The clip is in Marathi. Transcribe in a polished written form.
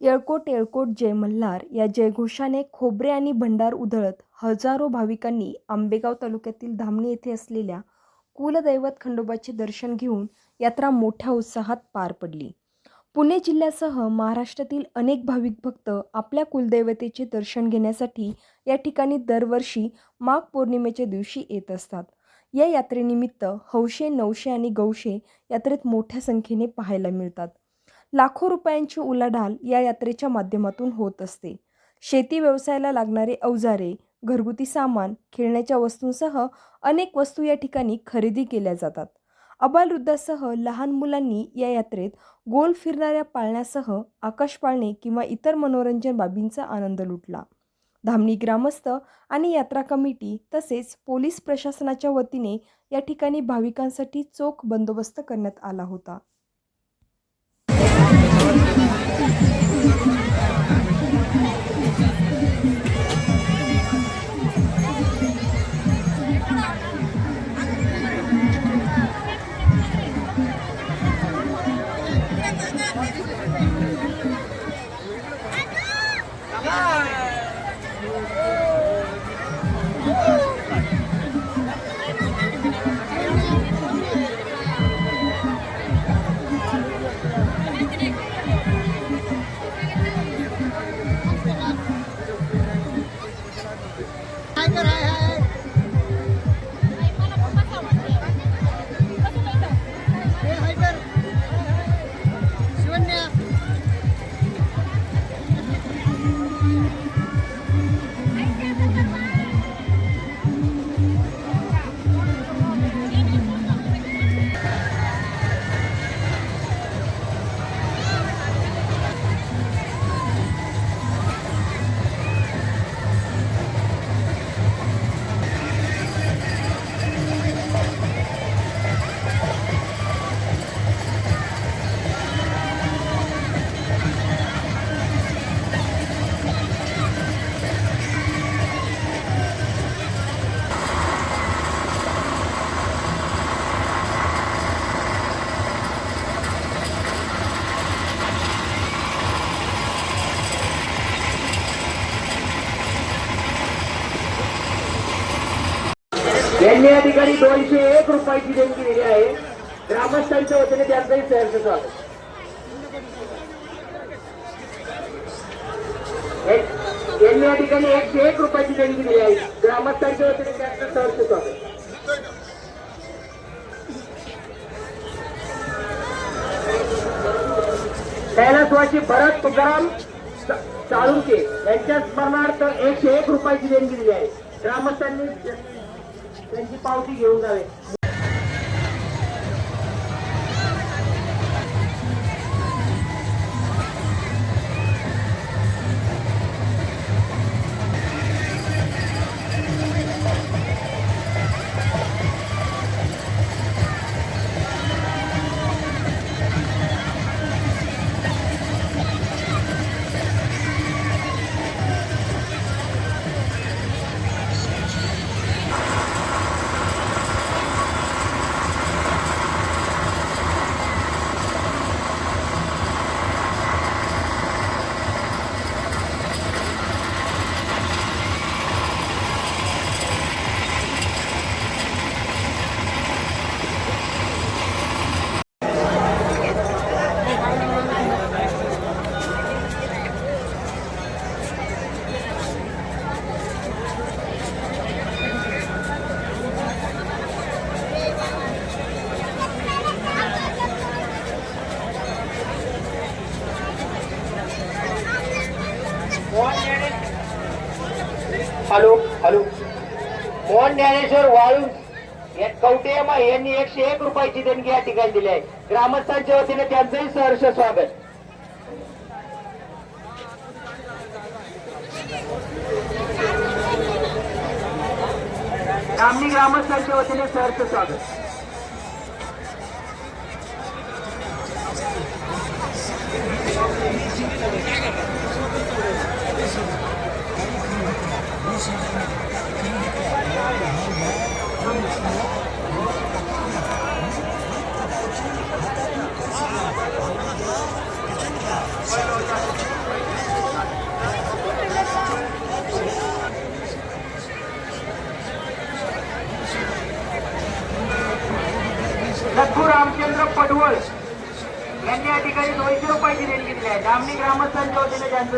येळकोट येळकोट जय मल्हार या जयघोषाने खोबरे आणि भंडार उधळत हजारो भाविकांनी आंबेगाव तालुक्यातील धामणी येथे असलेल्या कुलदैवत खंडोबाचे दर्शन घेऊन यात्रा मोठ्या उत्साहात पार पडली। पुणे जिल्ह्यासह महाराष्ट्रातील अनेक भाविक भक्त आपल्या कुलदैवतेचे दर्शन घेण्यासाठी या ठिकाणी दरवर्षी माघ पौर्णिमेच्या दिवशी येत असतात। या यात्रेनिमित्त हौशे, नवशे आणि गौशे यात्रेत मोठ्या संख्येने पाहायला मिळतात। लाखो रुपयांची उलाढाल या यात्रेच्या माध्यमातून होत असते। शेती व्यवसायाला लागणारे अवजारे, घरगुती सामान, खेळण्याच्या वस्तूंसह अनेक वस्तू या ठिकाणी खरेदी केल्या जातात। आबालवृद्धासह लहान मुलांनी या यात्रेत गोल फिरणाऱ्या पाळण्यासह आकाश पाळणे किंवा इतर मनोरंजन बाबींचा आनंद लुटला। धामणी ग्रामस्थ आणि यात्रा कमिटी तसेच पोलीस प्रशासनाच्या वतीने या ठिकाणी भाविकांसाठी चोख बंदोबस्त करण्यात आला होता। यांनी या ठिकाणी 201 रुपयाची देणगी दिली आहे। ग्रामस्थांच्या वतीने त्यांचंही सहर्ष स्वागत। यांनी या ठिकाणी 101 रुपयाची देणगी दिली आहे। ग्रामस्थांच्या वतीने त्यांचं सहर्ष स्वागत। कैलासवासी भरत तुकाराम साळुंके यांच्या स्मरणार्थ 101 रुपयाची देणगी दिली आहे। ग्रामस्थांनी त्यांची पावती घेऊन जावे। हॅलो हॅलो मोहन ज्ञानेश्वर वाळू कवटे यांनी 101 रुपयाची देणगी या ठिकाणी दिली आहे। ग्रामस्थांच्या वतीने त्यांचंही सहर्ष स्वागत। धामणी ग्रामस्थांच्या वतीने सहर्ष स्वागत। पडवळ यांनी या ठिकाणी 200 रुपयाची देणगी दिली आहे. धामणी ग्रामस्थांच्या वतीने त्यांचं